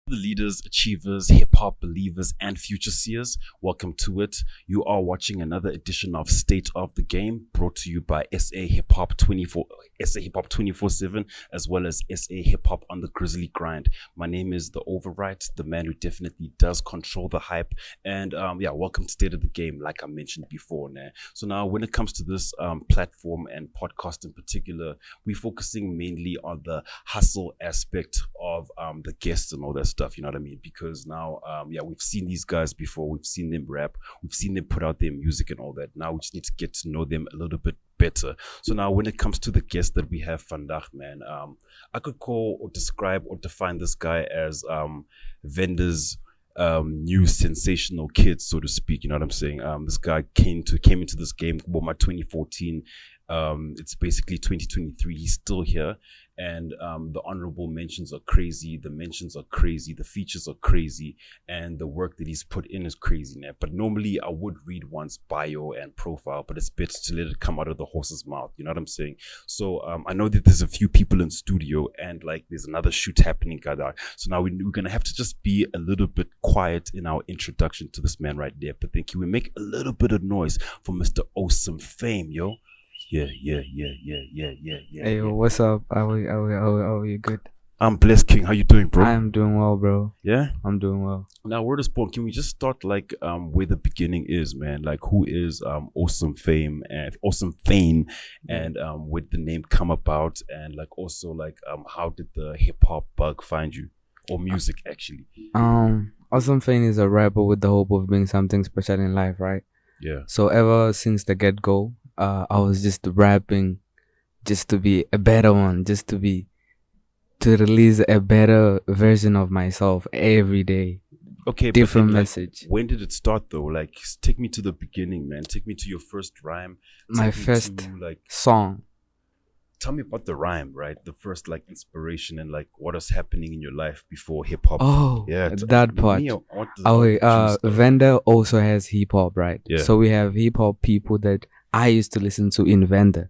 The leaders, achievers, hip hop believers, and future seers, welcome to it. You are watching another edition of State of the Game, brought to you by SA Hip Hop 24/7, as well as SA Hip Hop on the Grizzly Grind. My name is the Overyt, the man who definitely does control the hype. And welcome to State of the Game, like I mentioned before. So now, when it comes to this platform and podcast in particular, we're focusing mainly on the hustle aspect of the guests and all that stuff, you know what I mean? Because now, we've seen these guys before, we've seen them rap, we've seen them put out their music and all that. Now we just need to get to know them a little bit better. So now, when it comes to the guest that we have, Vandag, man, I could call or describe or define this guy as Venda's new sensational kid, so to speak. You know what I'm saying? This guy came into this game about my 2014. It's basically 2023. He's still here, and the honorable mentions are crazy. The mentions are crazy. The features are crazy, and the work that he's put in is crazy. Now, but normally I would read one's bio and profile, but it's better to let it come out of the horse's mouth. You know what I'm saying? So I know that there's a few people in studio, and like there's another shoot happening, Gadar. So now we're gonna have to just be a little bit quiet in our introduction to this man right there. But thank you. We make a little bit of noise for Mr. Osome Feyn, yo. Yeah. Hey, what's up? How are you? Good? I'm blessed, King. How you doing, bro? I'm doing well, bro. Yeah? I'm doing well. Now, word is born. Can we just start like where the beginning is, man? Like, who is Osome Feyn and where did the name come about, and like also like how did the hip hop bug find you, or music actually? Osome Feyn is a rapper with the hope of being something special in life, right? Yeah. So ever since the get-go, I was just rapping just to be a better one, to release a better version of myself every day. Okay, different but then, message. Like, when did it start though? Like, take me to the beginning, man. Take me to your first rhyme. My first song. Tell me about the rhyme, right? The first like inspiration and like what was happening in your life before hip hop. Oh, yeah, that part. Venda also has hip hop, right? Yeah. So we have hip hop people that I used to listen to in Venda,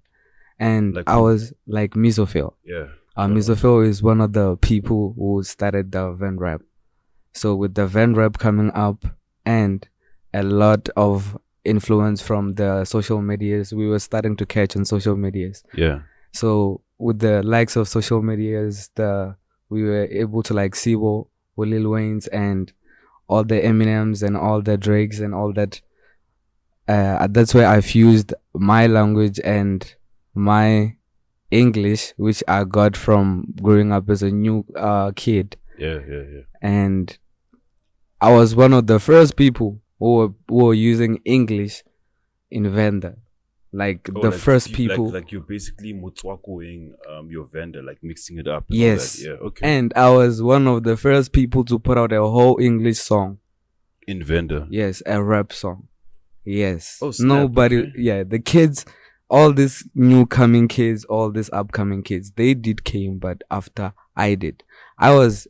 and like, I was like Mizo. Yeah. Mizo is one of the people who started the Ven rap. So with the Ven rap coming up and a lot of influence from the social medias, we were starting to catch on social medias. Yeah. So with the likes of social medias, we were able to like see what Lil Wayne's and all the Eminems and all the Drakes and all that. That's where I fused my language and my English, which I got from growing up as a new kid. Yeah. And I was one of the first people who were using English in Venda. First people. Like you're basically mutwakoing your Venda, like mixing it up. Yes. Yeah, okay. And I was one of the first people to put out a whole English song. In Venda? Yes, a rap song. Yes. Oh, snap, nobody. Okay. Yeah, the kids, all these new coming kids, all these upcoming kids, they came, but after I did. There was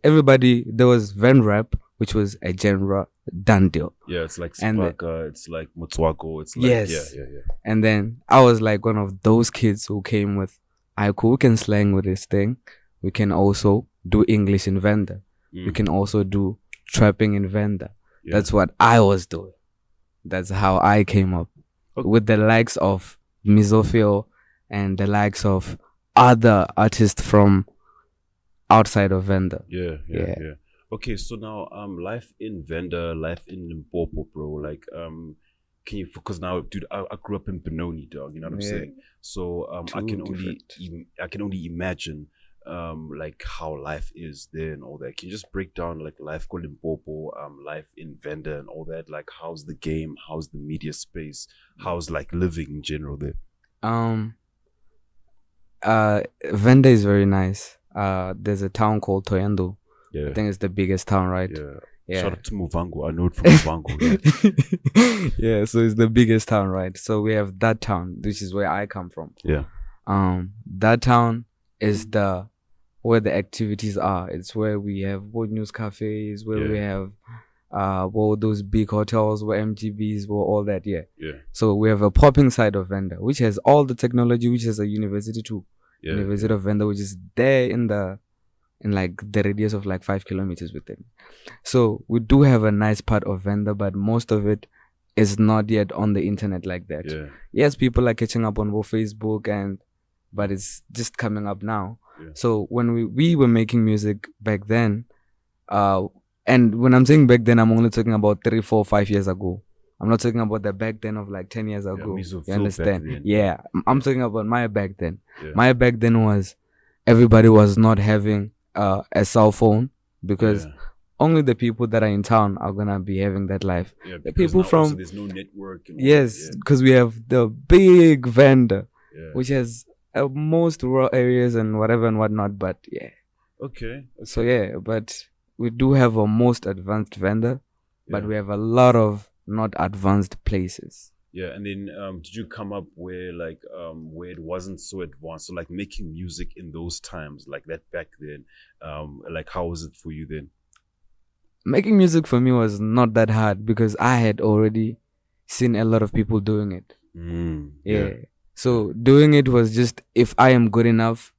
Ven rap, which was a genre done deal. Yeah, it's like Spaka, it's like Mutswako, it's like, yes. Yeah. And then I was like one of those kids who came with, we can slang with this thing. We can also do English in Venda. We can also do trapping in Venda. Yeah. That's what I was doing. That's how I came up with the likes of Mizo and the likes of other artists from outside of Venda. Yeah. Okay, so now life in Venda, life in Limpopo, bro. Like can you, because now, dude, I grew up in Benoni, dog. You know what I'm saying? So I can only imagine like how life is there and all that. Can you just break down like life in Limpopo, life in Venda and all that? Like how's the game? How's the media space? How's like living in general there? Venda is very nice. There's a town called Toyando. Yeah. I think it's the biggest town, right? Yeah. Shout out to Muvango. I know it from Muvango, right? Yeah, so it's the biggest town, right? So we have that town, which is where I come from. Yeah. That town is where the activities are. It's where we have world news cafes, where we have all those big hotels, where MGBs, where all that. Yeah. So we have a popping side of Venda, which has all the technology, which has a university too. University of Venda, which is there in the in like the radius of like 5 kilometers within. So we do have a nice part of Venda, but most of it is not yet on the internet like that. Yeah. Yes, people are catching up on Facebook but it's just coming up now. Yeah. So when we were making music back then, and when I'm saying back then, I'm only talking about 3, 4, 5 years ago. I'm not talking about the back then of like 10 years ago. Mizo, you understand? back then. Yeah. I'm talking about my back then. Yeah. My back then was everybody was not having a cell phone, because only the people that are in town are gonna be having that life. Yeah, the people from there's no network. And yes, because we have the big Venda, yeah. which has most rural areas and whatever and whatnot. But yeah. Okay. So yeah, but we do have a most advanced Venda, but we have a lot of not advanced places. Yeah, and then did you come up where like where it wasn't so advanced? So like making music in those times, like that back then, like how was it for you then? Making music for me was not that hard because I had already seen a lot of people doing it. Yeah. So doing it was just, if I am good enough,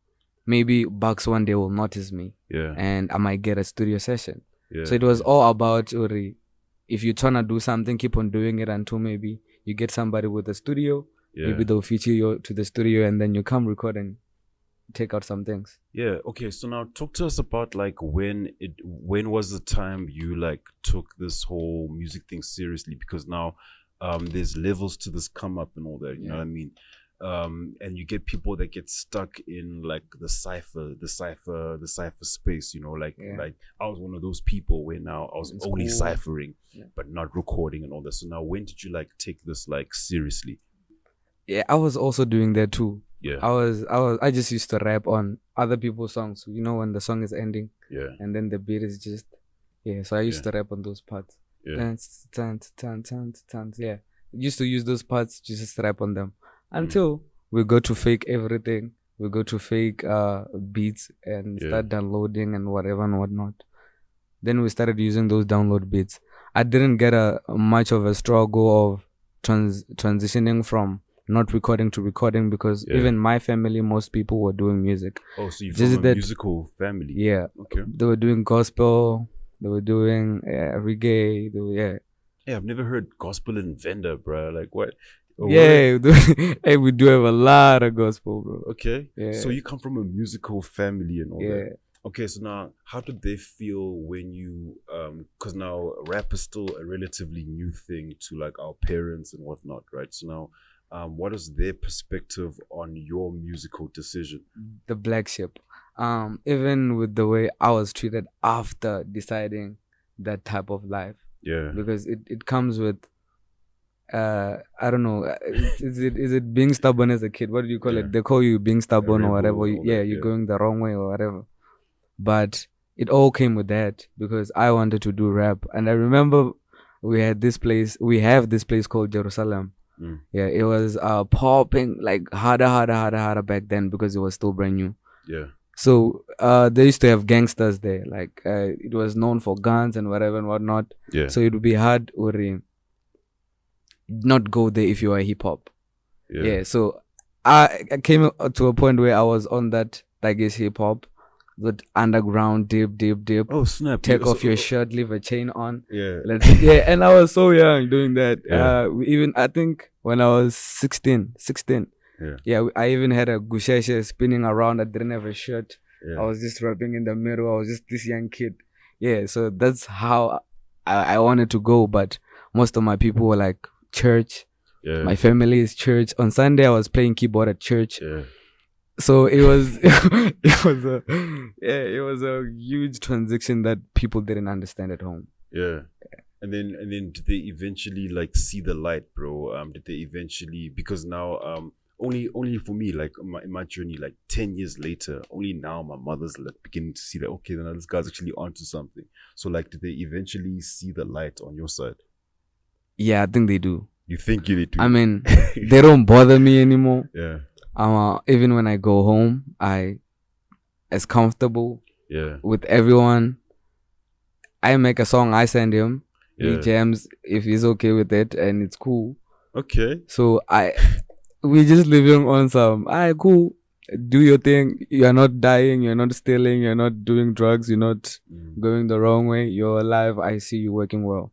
maybe Bucks one day will notice me. Yeah. And I might get a studio session. Yeah. So it was all about, if you're trying to do something, keep on doing it until maybe you get somebody with a studio. Yeah. Maybe they'll feature you to the studio and then you come record and take out some things. Yeah. Okay. So now talk to us about like when was the time you like took this whole music thing seriously? Because now there's levels to this come up and all that. You know what I mean? And you get people that get stuck in like the cipher space, you know, like I was one of those people where now I was only ciphering but not recording and all that. So now when did you like take this like seriously? Yeah, I was also doing that too. Yeah. I just used to rap on other people's songs, you know, when the song is ending. Yeah. And then the beat is just so I used to rap on those parts. Yeah. Yeah. Used to use those parts, just rap on them. Until we go to fake everything. We go to fake beats and start downloading and whatever and whatnot. Then we started using those download beats. I didn't get much of a struggle of transitioning from not recording to recording, because even my family, most people were doing music. Oh, so you're from a musical family? Yeah. Okay. They were doing gospel. They were doing reggae. Yeah, I've never heard gospel in Venda, bro. Like what? Yeah, hey, we do have a lot of gospel, bro. Okay. Yeah. So you come from a musical family and all that. Okay, so now how did they feel when you because now rap is still a relatively new thing to like our parents and whatnot, right? So now what is their perspective on your musical decision? The black sheep. Even with the way I was treated after deciding that type of life. Yeah. Because it comes with I don't know. Is it being stubborn as a kid? What do you call it? They call you being stubborn or whatever. You're going the wrong way or whatever. But it all came with that because I wanted to do rap, and I remember we have this place called Jerusalem. Yeah, it was popping like harder back then because it was still brand new. Yeah. So they used to have gangsters there. Like it was known for guns and whatever and whatnot. Yeah. So it would be hard to not go there if you are hip hop. Yeah. So I came to a point where I was on that, I guess, hip hop, that underground deep. Oh snap! Take off your shirt, leave a chain on. Yeah. And I was so young doing that. Even I think when I was 16. Yeah. I even had a gusheshe spinning around. I didn't have a shirt. I was just rapping in the mirror. I was just this young kid. Yeah. So that's how I wanted to go. But most of my people were like church. Yeah. My family is church. On Sunday I was playing keyboard at church. Yeah. So it was it was a huge transition that people didn't understand at home. Yeah. And then did they eventually like see the light, bro? Did they eventually, because now only for me, like in my journey, like 10 years later, only now my mother's like beginning to see that, okay, then this guy's actually onto something. So like, did they eventually see the light on your side? Yeah, I think they do. You think they do? I mean, they don't bother me anymore. Yeah. Even when I go home, as comfortable with everyone. I make a song, I send him. He jams if he's okay with it, and it's cool. Okay. So we just living on some, cool. do your thing. You're not dying. You're not stealing. You're not doing drugs. You're not going the wrong way. You're alive. I see you working well.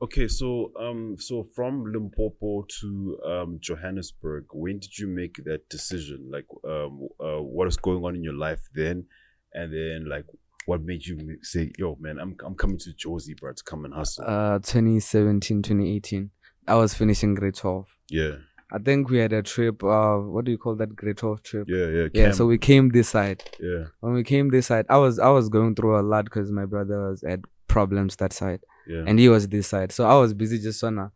Okay, so so from Limpopo to Johannesburg, when did you make that decision? Like, what is going on in your life then, and then like, what made you say, "Yo, man, I'm coming to Jozi, bro, to come and hustle"? 2017, 2018. I was finishing grade 12. Yeah. I think we had a trip. What do you call that? Grade 12 trip. Yeah. Yeah. So we came this side. Yeah. When we came this side, I was going through a lot because my brother was had problems that side. Yeah. And he was this side, so I was busy just on a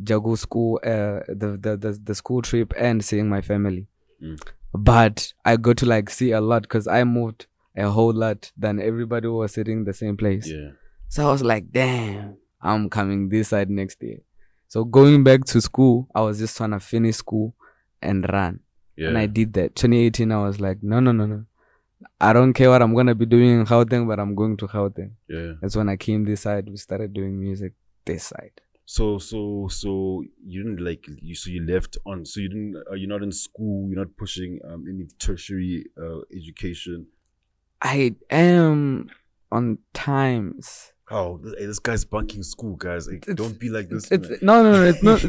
Jago school, the school trip and seeing my family. But I got to like see a lot because I moved a whole lot than everybody who was sitting in the same place. Yeah. So I was like, damn, I'm coming this side next year. So going back to school, I was just trying to finish school and run. Yeah. And I did that. 2018, I was like, no. I don't care what I'm gonna be doing in Gauteng, but I'm going to Gauteng. Yeah. That's when I came this side. We started doing music this side. So you didn't like you left on. So you didn't. You're not in school. You're not pushing any tertiary education. I am on times. Oh, hey, this guy's bunking school, guys. Like, don't be like this. No. It's not.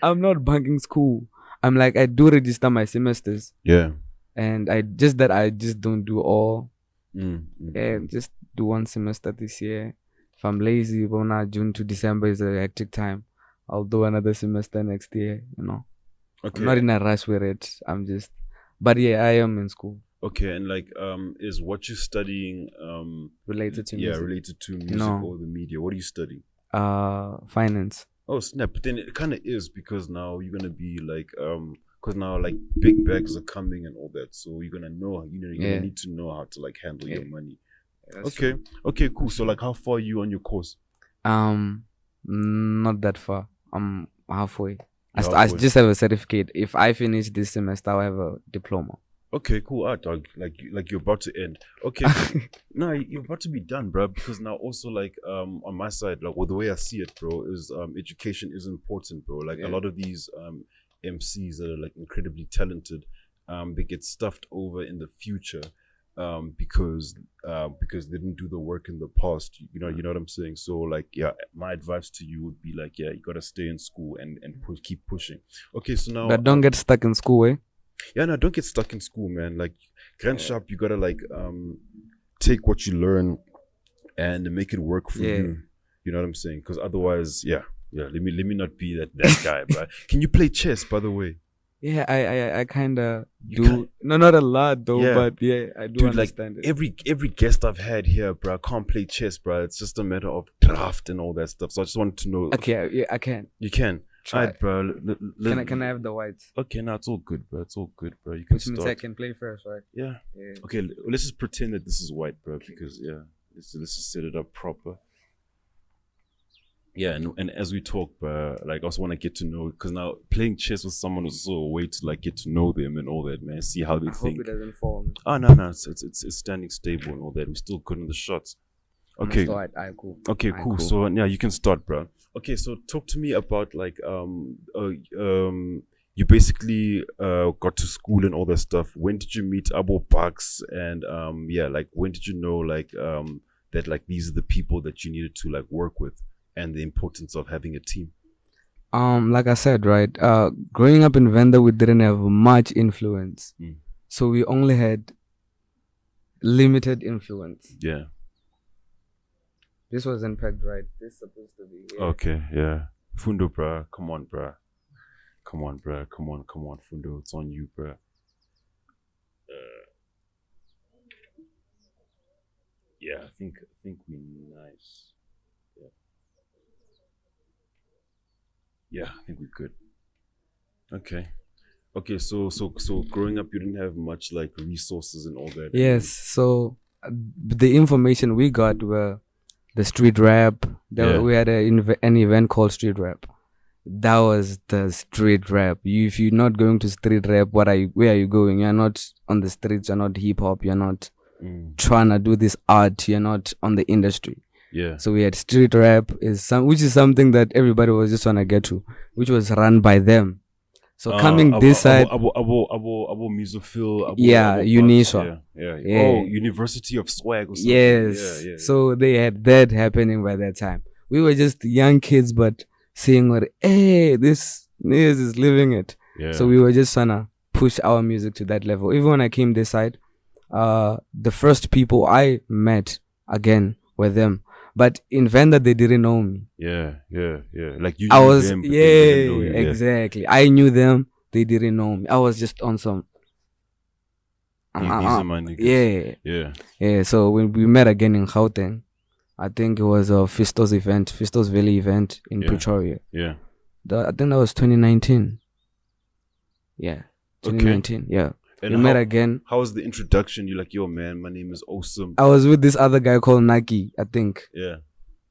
I'm not bunking school. I'm like, I do register my semesters. Yeah. And I just don't do all. Yeah, just do one semester this year. If I'm lazy, June to December is a hectic time. I'll do another semester next year, you know. Okay. I'm not in a rush with it. But yeah, I am in school. Okay, and like, is what you're studying related to music? Yeah, related to music or the media. What are you studying? Finance. Oh snap! But then it kind of is because now you're gonna be like, because now like big bags are coming and all that, so you're gonna know, you're gonna need to know how to like handle your money. Okay, okay, cool. So like, how far are you on your course? Not that far. I'm halfway. I just have a certificate. If I finish this semester, I'll have a diploma. Okay, cool. Dog. Like you're about to end. Okay, no, you're about to be done, bro. Because now also like on my side, like the way I see it, bro, is education is important, bro. Like a lot of these MCs that are like incredibly talented, they get stuffed over in the future because they didn't do the work in the past. You know what I'm saying? So like, yeah, my advice to you would be like, yeah, you gotta stay in school and keep pushing. Okay, so now, but don't get stuck in school, eh? Yeah, no, don't get stuck in school, man. Like, grand sharp, you gotta like take what you learn and make it work for you. You know what I'm saying? Because otherwise, yeah. Let me not be that guy. But can you play chess, by the way? Yeah, I kind of do. No, not a lot though. Yeah. But yeah, I do understand it. Every guest I've had here, bro, I can't play chess, bro. It's just a matter of draft and all that stuff. So I just wanted to know. Okay, yeah, I can. You can. Try it, bro. Can I have the whites? Okay, no, it's all good, bro. It's all good, bro. You can Which means I can play first, right? Yeah. Okay, let's just pretend that this is white, bro, because let's just set it up proper. Yeah, and as we talk, bro, like I also want to get to know, because now playing chess with someone is also a way to like get to know them and all that, man. See how they think. Hope it doesn't fall. Oh no, it's standing stable and all that. We're still good in the shots. Okay. Cool. Okay, cool. So yeah, you can start, bro. Okay, so talk to me about like you basically got to school and all that stuff. When did you meet Abo Bucks? And like when did you know like that like these are the people that you needed to like work with and the importance of having a team? Like I said, right, growing up in Venda, we didn't have much influence. So we only had limited influence. Yeah. This was Impact, right? This is supposed to be. Yeah. Okay, yeah. Fundo, bruh. Come on, bruh. Come on, Fundo. It's on you, bruh. Yeah, I think we're nice. Yeah, I think we're good. Okay, so growing up, you didn't have much like resources and all that. Yes, so the information we got were the street rap. We had an event called street rap. That was the street rap. If you're not going to street rap, where are you going? You're not on the streets. You're not hip hop. You're not trying to do this art. You're not on the industry. Yeah. So we had street rap, which is something that everybody was just trying to get to, which was run by them. So coming this side, Abo Mizo Phyl, yeah, Unisha. Yeah. Oh, University of Swag or something. Yes. Yeah. So they had that happening by that time. We were just young kids, but seeing what, hey, this is living it. Yeah. So we were just trying to push our music to that level. Even when I came this side, the first people I met again were them. But in Venda, they didn't know me. Yeah. Like you I knew was, them, but they didn't know you. exactly. I knew them. They didn't know me. I was just on some. These are my niggas. Yeah. So when we met again in Gauteng, I think it was a Fistos Valley event in Pretoria. Yeah. I think that was 2019. Yeah. 2019. Okay. Yeah. And we met again. How was the introduction? You're like, yo, man, my name is Osome. I was with this other guy called Naki, I think. Yeah.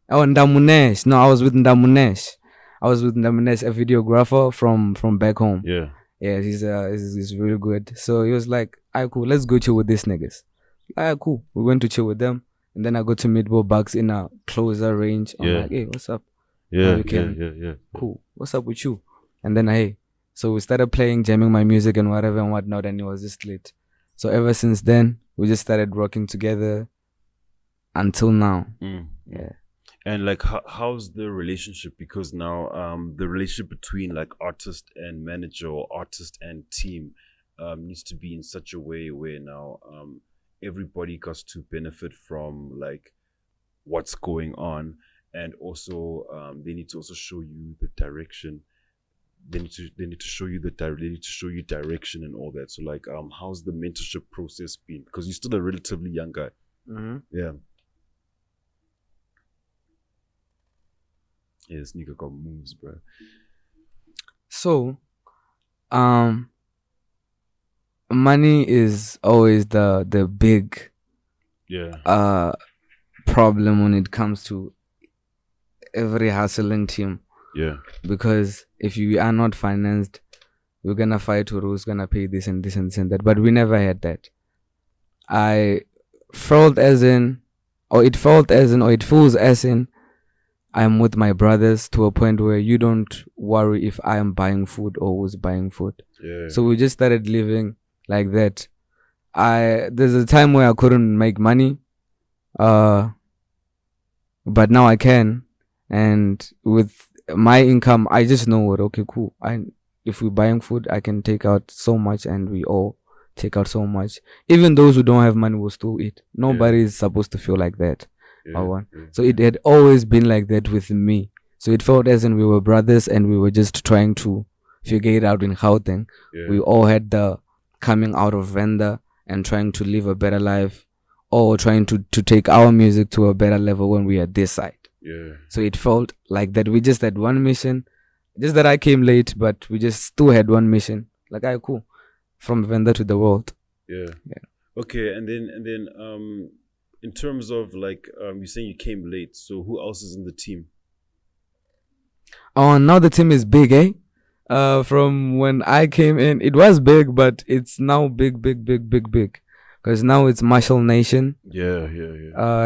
Oh, Ndamunesh. No, I was with Ndamunesh. a videographer from back home. Yeah. Yeah, he's really good. So he was like, alright, cool, let's go chill with these niggas. Alright, cool. We went to chill with them. And then I got to meet Bucks in a closer range. I'm like, hey, what's up? Yeah. Cool. What's up with you? And then, hey. So we started playing, jamming my music and whatever and whatnot, and it was just lit. So ever since then, we just started rocking together until now. Yeah. And like, how's the relationship? Because now, the relationship between like artist and manager or artist and team needs to be in such a way where now everybody gets to benefit from like what's going on, and also they need to also show you the direction. They need to show you direction and all that. So like, how's the mentorship process been? Because you're still a relatively young guy. Mm-hmm. Yeah, this nigga got moves, bro. So, money is always the big problem when it comes to every hustling team. Yeah. Because if you are not financed, we're gonna fight who's gonna pay this and this and this and that. But we never had that. It feels as in, I'm with my brothers to a point where you don't worry if I am buying food or who's buying food. Yeah. So we just started living like that. There's a time where I couldn't make money, but now I can, and with my income, I just know what. Okay, cool. If we're buying food, I can take out so much, and we all take out so much. Even those who don't have money will still eat. Nobody is supposed to feel like that. So it had always been like that with me. So it felt as in we were brothers, and we were just trying to figure it out in Gauteng. We all had the coming out of Venda and trying to live a better life, or trying to take our music to a better level when we are this side. Yeah. So it felt like that. We just had one mission. Just that I came late, but we just still had one mission. Like, alright, cool. From Venda to the world. Yeah. Okay, and then in terms of like you're saying you came late, so who else is in the team? Oh, now the team is big, eh? From when I came in, it was big, but it's now big. Because now it's Marshall Nation. Yeah.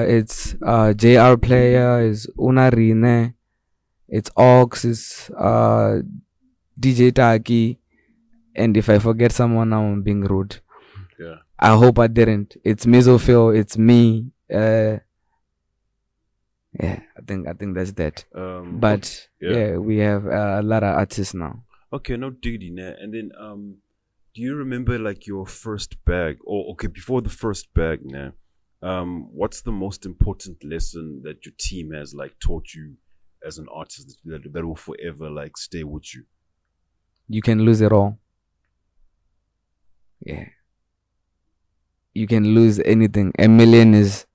It's JR Player, is Unarine, it's Ox, it's DJ Taki, and if I forget someone now, I'm being rude. Yeah. I hope I didn't. It's Mizo Phil, it's me. Yeah, I think that's that. But we have a lot of artists now. Okay, no diggity, nah. And then do you remember like your first bag? Or okay, before the first bag, nah. What's the most important lesson that your team has like taught you as an artist that will forever like stay with you? You can lose it all. Yeah. You can lose anything. $1 million is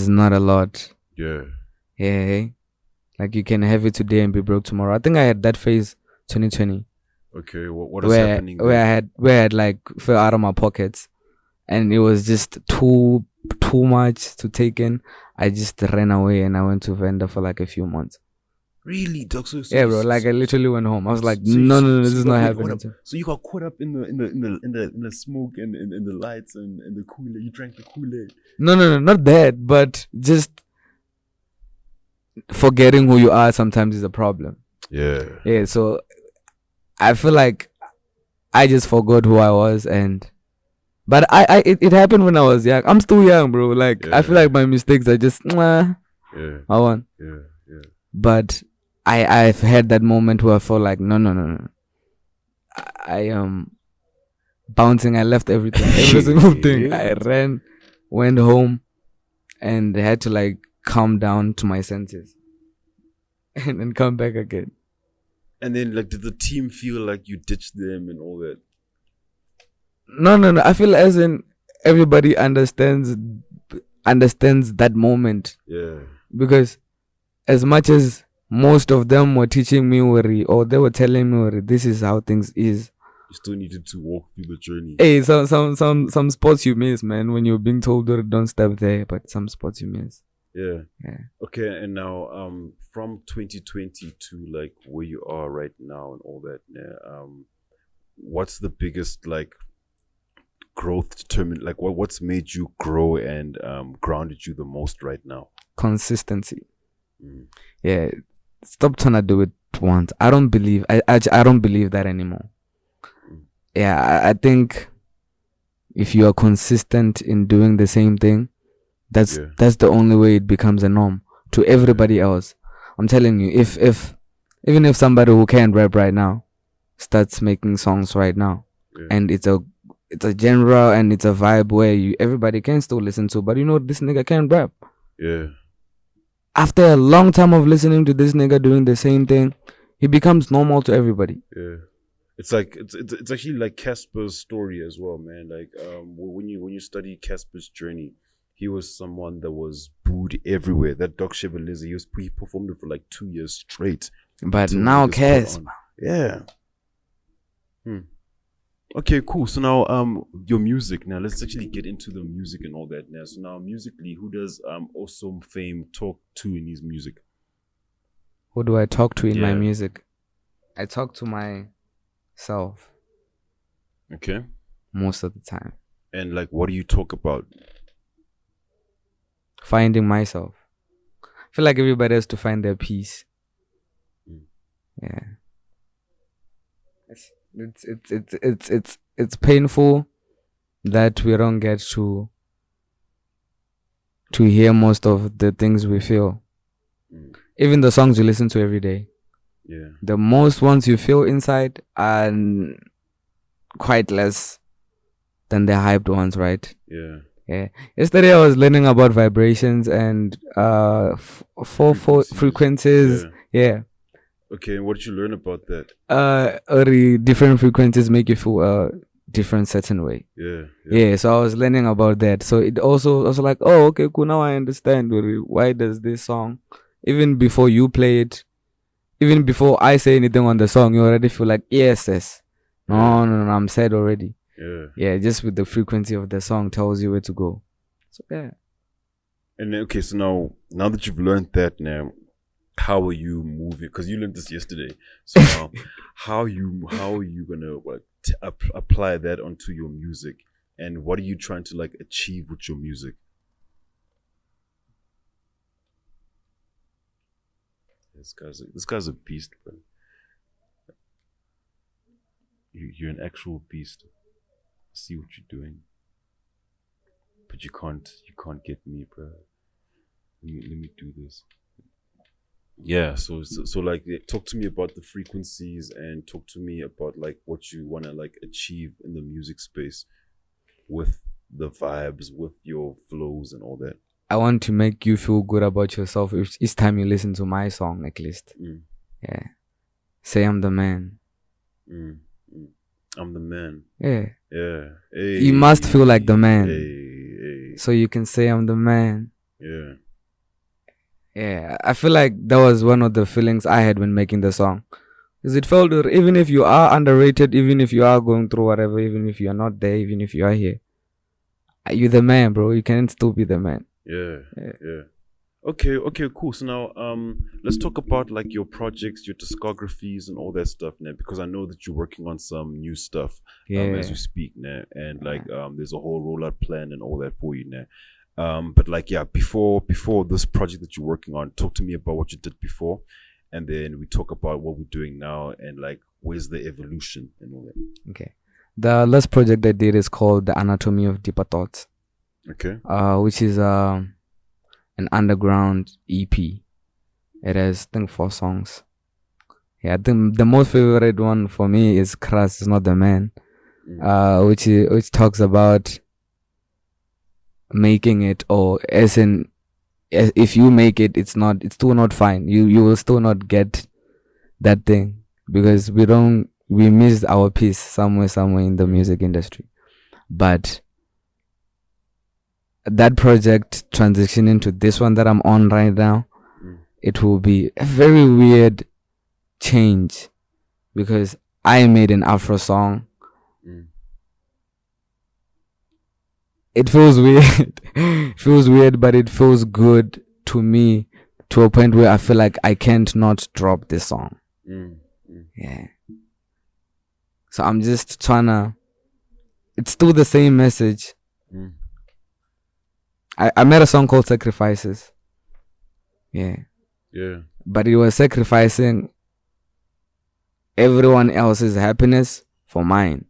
not a lot. Yeah. Yeah. Like you can have it today and be broke tomorrow. I think I had that phase 2020. Okay, what is happening there? Where I had like fell out of my pockets, and it was just too much to take in. I just ran away and I went to Venda for like a few months. Really, Doc? Yeah, bro. Like I literally went home. I was like, no, this is not happening. So you got caught up in the smoke and in the lights and the Kool-Aid. You drank the Kool-Aid. No, not that. But just forgetting who you are sometimes is a problem. Yeah. Yeah. So I feel like I just forgot who I was, but it happened when I was young. I'm still young, bro. Like I feel like my mistakes are just I won. Yeah. But I've had that moment where I felt like no. I am bouncing. I left everything, every single thing. I ran, went home, and had to like calm down to my senses, and then come back again. And then, like, did the team feel like you ditched them and all that? No. I feel as in everybody understands that moment. Yeah. Because as much as most of them were teaching me or they were telling me this is how things is, you still needed to walk through the journey. Hey, some spots you miss, man, when you're being told don't step there, but some spots you miss. Yeah. Yeah. Okay, and now from 2020 to like where you are right now and all that, what's the biggest like growth determined, like what's made you grow and grounded you the most right now? Consistency. Yeah. Stop trying to do it once. I don't believe that anymore. Yeah, I think if you are consistent in doing the same thing, that's the only way it becomes a norm to everybody else. I'm telling you, if even if somebody who can't rap right now starts making songs right now, and it's a genre and it's a vibe where everybody can still listen to, but this nigga can't rap. Yeah. After a long time of listening to this nigga doing the same thing, he becomes normal to everybody. Yeah. It's like it's actually like Casper's story as well, man. Like when you study Casper's journey, he was someone that was booed everywhere. That Doc Shebeleze, he performed it for like 2 years straight. But now Casper. Yeah. Okay, cool. So now your music. Now let's actually get into the music and all that now. So now musically, who does Osome Feyn talk to in his music? Who do I talk to in my music? I talk to myself. Okay. Most of the time. And like, what do you talk about? Finding myself. I feel like everybody has to find their peace. Yeah. It's painful that we don't get to hear most of the things we feel. Even the songs you listen to every day. Yeah. The most ones you feel inside are quite less than the hyped ones, right? Yeah. Yeah. Yesterday I was learning about vibrations and four frequencies. Yeah. Okay, and what did you learn about that? Different frequencies make you feel a different certain way. Yeah. So I was learning about that. So it also like, oh, okay, cool. Now I understand why does this song, even before you play it, even before I say anything on the song, you already feel like yes. No, I'm sad already. Yeah. Just with the frequency of the song tells you where to go. So yeah. And okay, so now that you've learned that now, how are you moving? Because you learned this yesterday. So now, how are you gonna apply that onto your music? And what are you trying to like achieve with your music? This guy's a beast, bro. You're an actual beast. I see what you're doing, but you can't get me, bro. Let me do this. Yeah, so like talk to me about the frequencies and talk to me about like what you want to like achieve in the music space with the vibes, with your flows and all that. I want to make you feel good about yourself each time you listen to my song, at least. Yeah. Say I'm the man. I'm the man. Yeah. Yeah. Hey, you must feel like the man. Hey. So you can say I'm the man. Yeah. Yeah, I feel like that was one of the feelings I had when making the song. Because it felt that even if you are underrated, even if you are going through whatever, even if you are not there, even if you are here, you're the man, bro. You can still be the man. Yeah. Okay, cool. So now let's talk about like your projects, your discographies and all that stuff now, because I know that you're working on some new stuff as we speak now, and like there's a whole rollout plan and all that for you now. But like before this project that you're working on, talk to me about what you did before, and then we talk about what we're doing now and like where's the evolution and all that? Okay. The last project I did is called The Anatomy of Deeper Thoughts. Okay. Which is an underground EP. It has, I think, 4 songs. Yeah, the most favorite one for me is Crass Is Not the Man, which talks about making it, or as in, if you make it, it's still not fine. You will still not get that thing, because we missed our piece somewhere in the music industry. But that project transitioning to this one that I'm on right now, it will be a very weird change, because I made an Afro song. It feels weird. It feels weird, but it feels good to me, to a point where I feel like I can't not drop this song. Yeah. So I'm just trying to, it's still the same message. I made a song called Sacrifices. Yeah. But it was sacrificing everyone else's happiness for mine.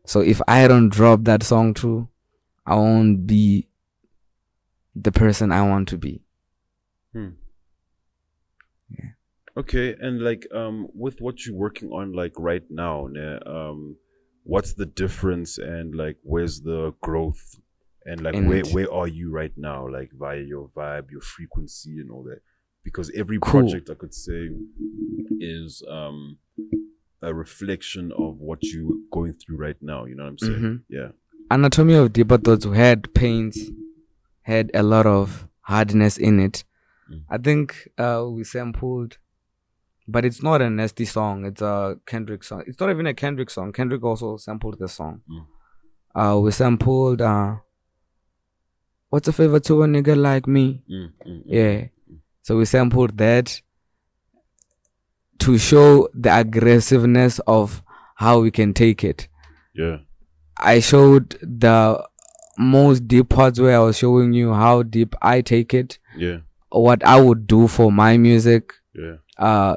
So if I don't drop that song too, I won't be the person I want to be. Yeah. Okay, and like with what you're working on like right now, what's the difference, and like where's the growth, and like where are you right now, like via your vibe, your frequency and all that? Because every project I could say is a reflection of what you're going through right now, you know what I'm saying? Yeah. Anatomy of Deeper Thoughts had pains, had a lot of hardness in it. I think we sampled, but it's not a nasty song, it's a Kendrick song. It's not even a Kendrick song. Kendrick also sampled the song. We sampled What's a Favor to a Nigga Like Me. Yeah. So we sampled that to show the aggressiveness of how we can take it. Yeah. I showed the most deep parts where I was showing you how deep I take it. Yeah. What I would do for my music. Yeah.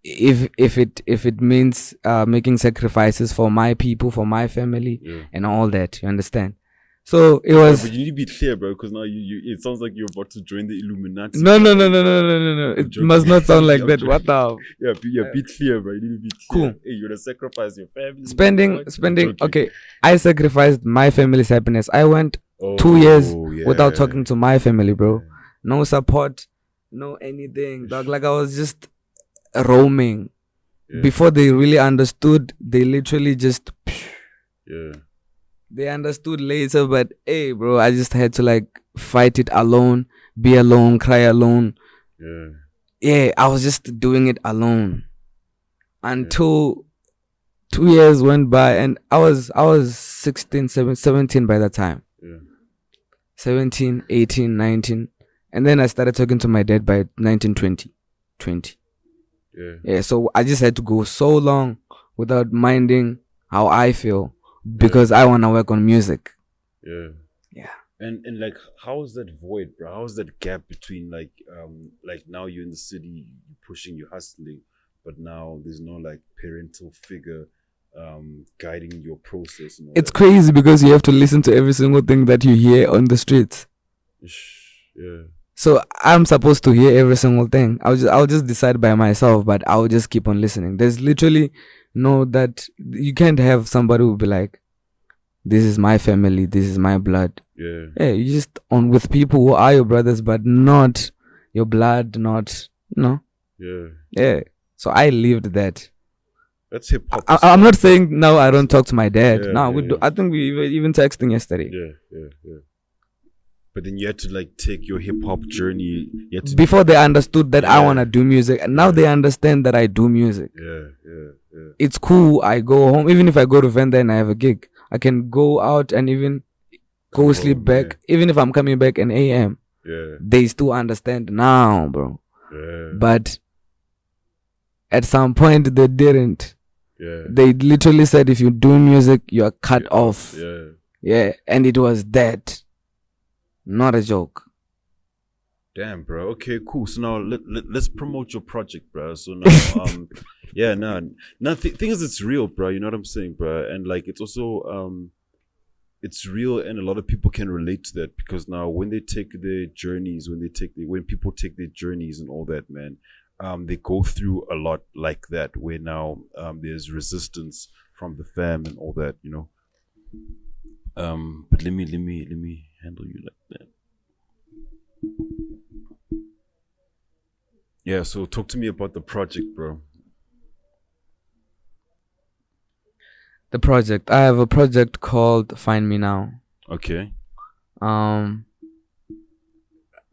If it means making sacrifices for my people, for my family, and all that. You understand? So it was. But you need to be clear, bro, because now you it sounds like you're about to join the Illuminati. No. It must not sound like that. What the? Yeah, be clear, bro. You need to be clear. Cool. Hey, you're gonna sacrifice your family. Spending. Okay, I sacrificed my family's happiness. I went 2 years without talking to my family, bro. No support, no anything. Dog, like I was just roaming. Before they really understood, they literally just. They understood later, but hey, bro, I just had to like fight it alone, be alone, cry alone. Yeah, I was just doing it alone until 2 years went by, and I was 17 by that time. 17, 18, 19, and then I started talking to my dad by 19, 20. Yeah, so I just had to go so long without minding how I feel. Because I want to work on music. Yeah. And like, how is that void, bro? How is that gap between like now you're in the city, you're pushing, you're hustling, but now there's no like parental figure guiding your process and all it's that. Crazy because you have to listen to every single thing that you hear on the streets. So I'm supposed to hear every single thing. I'll just decide by myself, but I'll just keep on listening. There's literally that you can't have somebody who will be like, this is my family, this is my blood. Yeah, you just on with people who are your brothers, but not your blood, not Yeah. So I lived that. That's hip hop. I'm not saying now I don't talk to my dad. We do. I think we were even texting yesterday. Yeah. But then you had to like take your hip hop journey. Before they understood that I want to do music, and now they understand that I do music. Yeah. It's cool. I go home, even if I go to Venda and I have a gig, I can go out and even go sleep back. Even if I'm coming back at AM, they still understand now, bro. But at some point they didn't. They literally said, if you do music, you are cut off. Yeah, and it was that. Not a joke. Damn, bro. Okay, cool. So now let's promote your project, bro. So now, yeah, no, thing is, it's real, bro. You know what I'm saying, bro? And like, it's also, it's real, and a lot of people can relate to that because now when they take their journeys, when people take their journeys and all that, man, they go through a lot like that. Where now, there's resistance from the fam and all that, you know. But let me handle you like that. Yeah, so talk to me about the project, bro. The project. I have a project called Find Me Now. Okay. Um,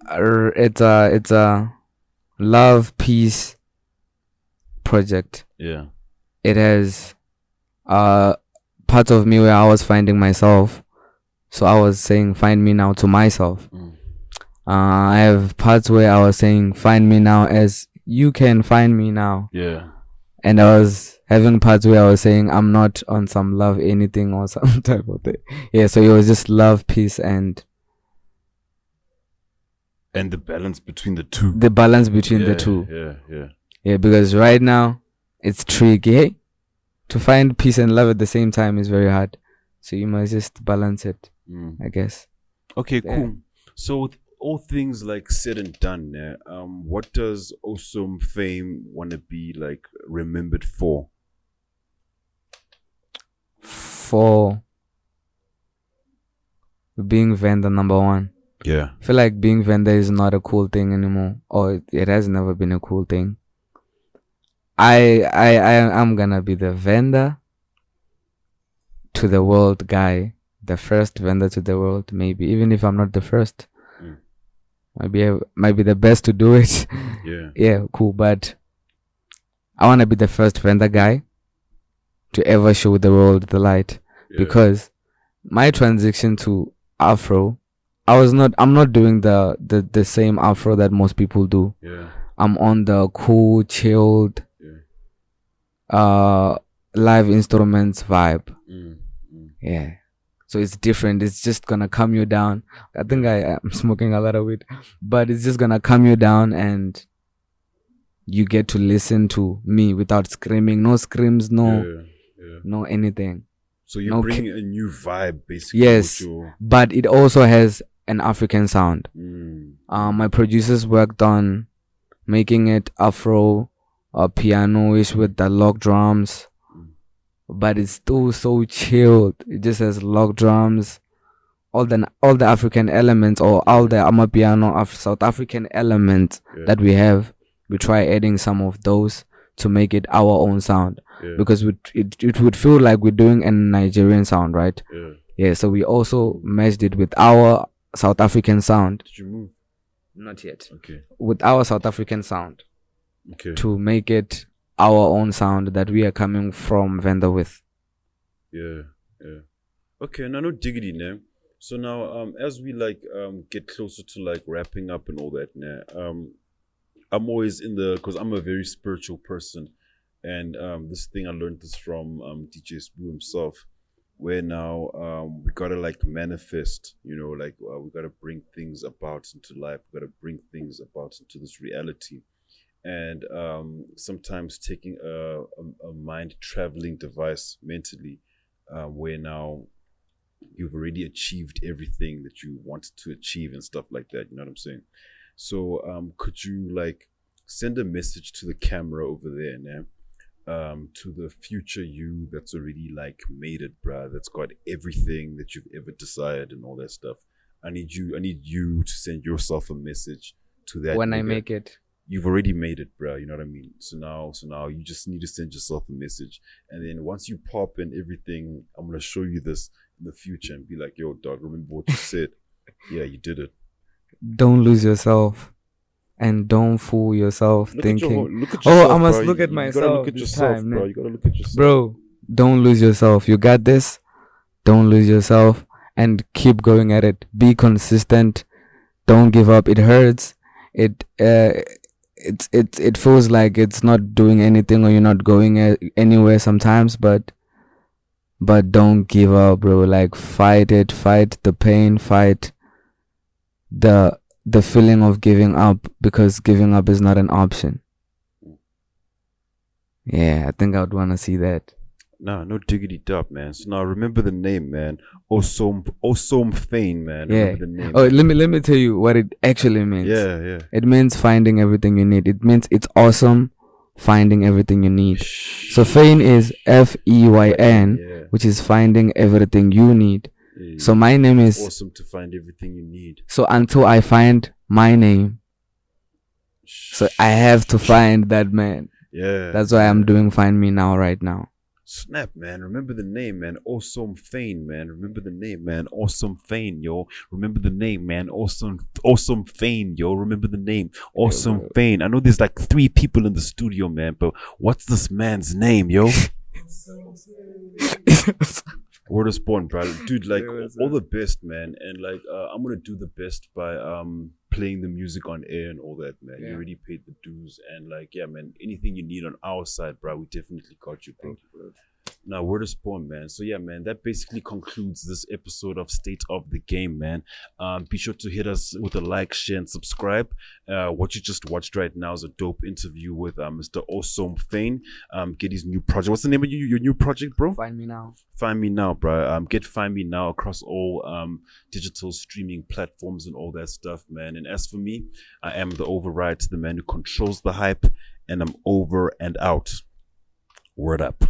it's a love peace project. Yeah. It has parts of me where I was finding myself, so I was saying find me now to myself. I have parts where I was saying find me now as you can find me now, Yeah. and I was having parts where I was saying I'm not on some love anything or some type of thing. Yeah, so it was just love, peace, and the balance between the two. the balance between the two. Yeah, because right now it's tricky. Hey? To find peace and love at the same time is very hard. So you must just balance it, I guess. Okay, Yeah. cool. So with all things like said and done, what does Osome Feyn want to be like remembered for? For being Venda number one. Yeah. I feel like being Venda is not a cool thing anymore, or it has never been a cool thing. I'm gonna be the Venda to the world guy, the first Venda to the world, maybe, even if I'm not the first. Might be the best to do it. Yeah. Yeah, cool. But I wanna be the first Venda guy to ever show the world the light, because my transition to Afro, I'm not doing the same Afro that most people do. Yeah. I'm on the cool, chilled, live instruments vibe. Yeah. So it's different. It's just gonna calm you down. I think I'm smoking a lot of weed, but it's just gonna calm you down, and you get to listen to me without screaming. No screams, no anything. So you're bringing a new vibe, basically. Yes, but it also has an African sound. My producers worked on making it Afro, piano-ish with the log drums, but it's still so chilled. It just has log drums, all the African elements, or all the amapiano South African elements that we have. We try adding some of those to make it our own sound, because it would feel like we're doing a Nigerian sound, right? Yeah. So we also meshed it with our South African sound. Did you move? Not yet. Okay. With our South African sound. Okay. To make it our own sound that we are coming from Venda with. Yeah. Okay, no diggity, now. So now, as we like get closer to like wrapping up and all that, I'm always because I'm a very spiritual person, and this thing I learned this from DJ Spoo himself, where now we gotta like manifest, like we gotta bring things about into life, we gotta bring things about into this reality. And sometimes taking a mind traveling device mentally, where now you've already achieved everything that you wanted to achieve and stuff like that. You know what I'm saying? So could you like send a message to the camera over there now, to the future you that's already like made it, bruh, that's got everything that you've ever desired and all that stuff. I need you to send yourself a message to that. When I make it. You've already made it, bro. You know what I mean? So now you just need to send yourself a message. And then once you pop and everything, I'm going to show you this in the future and be like, yo, dog, remember what you said? Yeah, you did it. Don't lose yourself. And don't fool yourself thinking, look at yourself, I must bro. look at You myself. gotta look at yourself, time, bro. man. You gotta look at yourself. Bro, don't lose yourself. You got this. Don't lose yourself. And keep going at it. Be consistent. Don't give up. It hurts. It feels like it's not doing anything, or you're not going anywhere sometimes, but don't give up, bro. Like fight it, fight the pain, fight the the feeling of giving up, because giving up is not an option. Yeah, I think I would want to see that. Nah, no diggity dub, man. So now remember the name, man. Osome Feyn, man. Yeah. Remember the name. Oh, let me tell you what it actually means. Yeah. It means finding everything you need. It means it's awesome finding everything you need. So Feyn is Feyn, Yeah. which is finding everything you need. Yeah. So my name is Awesome to find everything you need. So until I find my name, so I have to find that man. Yeah. That's why I'm doing Find Me Now right now. Snap, man. Remember the name, man. Osome Feyn, man. Remember the name, man. Osome Feyn, yo. Remember the name, man. Osome Feyn, yo. Remember the name. Osome Feyn. I know there's like 3 people in the studio, man, but what's this man's name, yo? Word is born, bro. Dude, like, all the best, man. And like, I'm gonna do the best by playing the music on air and all that, man. You already paid the dues, and like, yeah, man, anything you need on our side, bro, we definitely got you, bro. Now, word is born, man. So yeah, man, that basically concludes this episode of State of the Game, man. Be sure to hit us with a like, share, and subscribe. What you just watched right now is a dope interview with Mr. Osome Feyn. Get his new project. What's the name of your new project, bro? Find Me Now. Find Me Now, bro. Get Find Me Now across all digital streaming platforms and all that stuff, man. And as for me, I am the Overyt, the man who controls the hype, and I'm over and out. Word up.